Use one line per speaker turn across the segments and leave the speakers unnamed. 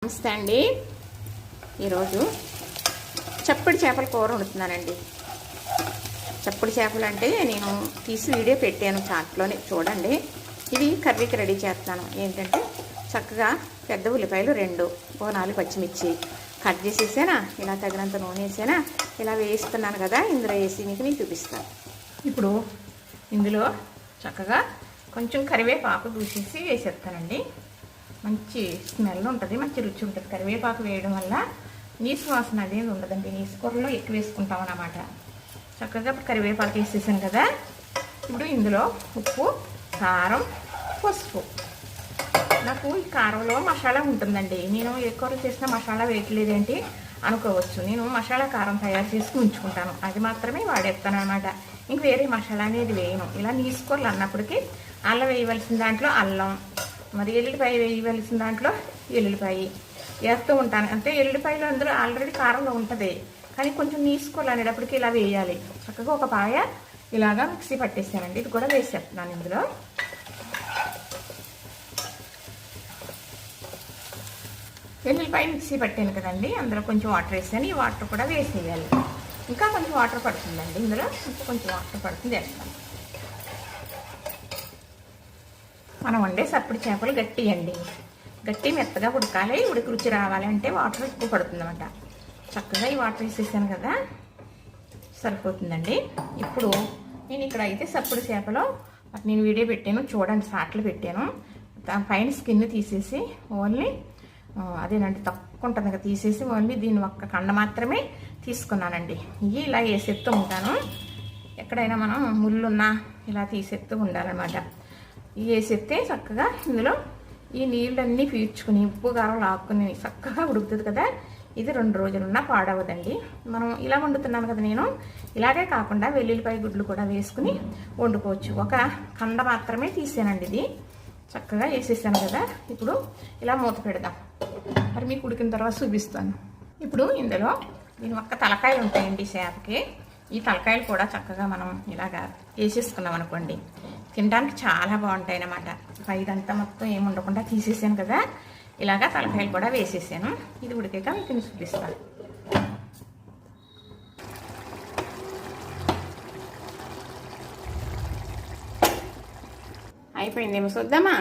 నమస్తే అండి. ఈరోజు చప్పడి చేపల కూర వండుతున్నానండి. చప్పడి చేపలు అంటే నేను తీసి వీడియో పెట్టాను చాట్లోనే, చూడండి. ఇది కర్రీకి రెడీ చేస్తాను. ఏంటంటే చక్కగా పెద్ద ఉల్లిపాయలు 2, 4 పచ్చిమిర్చి కట్ చేసేసానా, ఇలా తగినంత నూనె వేసానా, ఇలా వేస్తున్నాను కదా, ఇందులో వేసి మీకు చూపిస్తాను. ఇప్పుడు ఇందులో చక్కగా కొంచెం కరివేపాకు దూసేసి వేసేస్తానండి. మంచి స్మెల్ ఉంటుంది, మంచి రుచి ఉంటుంది. కరివేపాకు వేయడం వల్ల నీసు వాసన అనేది ఉండదండి. నీసు కూరలో ఎక్కువ వేసుకుంటాం అన్నమాట. చక్కగా కరివేపాకు వేసేసాను కదా. ఇప్పుడు ఇందులో ఉప్పు, కారం, పసుపు. నాకు ఈ కారంలో మసాలా ఉంటుందండి. నేను ఏ కూర చేసినా మసాలా వేయట్లేదేంటి అనుకోవచ్చు. నేను మసాలా కారం తయారు చేసుకుని ఉంచుకుంటాను, అది మాత్రమే వాడేస్తాను అనమాట. ఇంక వేరే మసాలా అనేది వేయను. ఇలా నీసు కూరలు అన్నప్పటికీ అల్లం వేయవలసిన దాంట్లో అల్లం, మరి ఎల్లుల్లిపాయ వేయవలసిన దాంట్లో ఎల్లుల్లిపాయ వేస్తూ ఉంటాను. అంటే ఎల్లుల్లిపాయలు అందులో ఆల్రెడీ కారంలో ఉంటుంది, కానీ కొంచెం నీసుకోవాలి అనేటప్పటికి ఇలా వేయాలి. చక్కగా ఒక పాయ ఇలాగా మిక్సీ పట్టేసానండి. ఇది కూడా వేసేస్తున్నాను ఇందులో. ఎల్లుల్లిపాయ మిక్సీ పట్టాను కదండి, అందులో కొంచెం వాటర్ వేసాను. ఈ వాటర్ కూడా వేసేయాలి. ఇంకా కొంచెం వాటర్ పడుతుందండి ఇందులో, ఇంకా కొంచెం వాటర్ పడుతుంది, వేస్తాను. మనం వండే చప్పడి చేపలు గట్టి అండి, గట్టి మెత్తగా ఉడకాలి. ఉడికి రుచి రావాలంటే వాటర్ ఎక్కువ పడుతుంది అన్నమాట. చక్కగా ఈ వాటర్ వేసేసాను కదా, సరిపోతుందండి. ఇప్పుడు నేను ఇక్కడ అయితే చప్పడి చేపలో నేను వీడియో పెట్టాను, చూడండి. సాట్లు పెట్టాను. దాని పైన స్కిన్ తీసేసి ఓన్లీ అదేనండి తక్కువ ఉంటుంది కదా, తీసేసి ఓన్లీ దీని ఒక్క కండ మాత్రమే తీసుకున్నానండి. ఇవి ఇలా వేసేస్తూ ఉంటాను. ఎక్కడైనా మనం ముళ్ళున్నా ఇలా తీసేస్తూ ఉండాలన్నమాట. వేసేస్తే చక్కగా ఇందులో ఈ నీళ్ళన్నీ పీల్చుకుని ఉప్పు కారం లాక్కుని చక్కగా ఉడుకుతుంది కదా. ఇది 2 రోజులున్నా పాడవదండి. మనం ఇలా వండుతున్నాను కదా, నేను ఇలాగే కాకుండా వెల్లుల్లిపాయ గుడ్లు కూడా వేసుకుని వండుకోవచ్చు. ఒక కండ మాత్రమే తీసానండి. ఇది చక్కగా వేసేసాను కదా. ఇప్పుడు ఇలా మూత పెడదాం. మరి మీకు ఉడికిన తర్వాత చూపిస్తాను. ఇప్పుడు ఇందులో దీని ఒక్క తలకాయలు ఉంటాయండి చేపకి. ఈ తలకాయలు కూడా చక్కగా మనం ఇలాగా వేసేసుకున్నాం అనుకోండి, తినడానికి చాలా బాగుంటాయి అన్నమాట. పైదంతా మొత్తం ఏమి ఉండకుండా తీసేసాను కదా, ఇలాగా తలకాయలు కూడా వేసేసాను. ఇది ఉడికాక మీకు చూపిస్తాను. అయిపోయిందేమో చూద్దామా.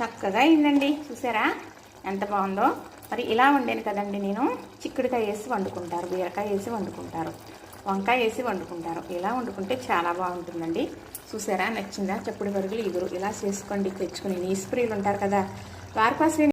చక్కగా అయిందండి, చూసారా ఎంత బాగుందో. మరి ఇలా వండాను కదండి నేను. చిక్కుడుకాయ వేసి వండుకుంటారు, బీరకాయ వేసి వండుకుంటారు, వంకాయ వేసి వండుకుంటారు. ఇలా వండుకుంటే చాలా బాగుంటుందండి. చూసారా, నచ్చిందా? చప్పుడు పరుగులు ఇగురు ఇలా చేసుకోండి తెచ్చుకుని. నీసు ప్రియులు ఉంటారు కదా, వారి కోసం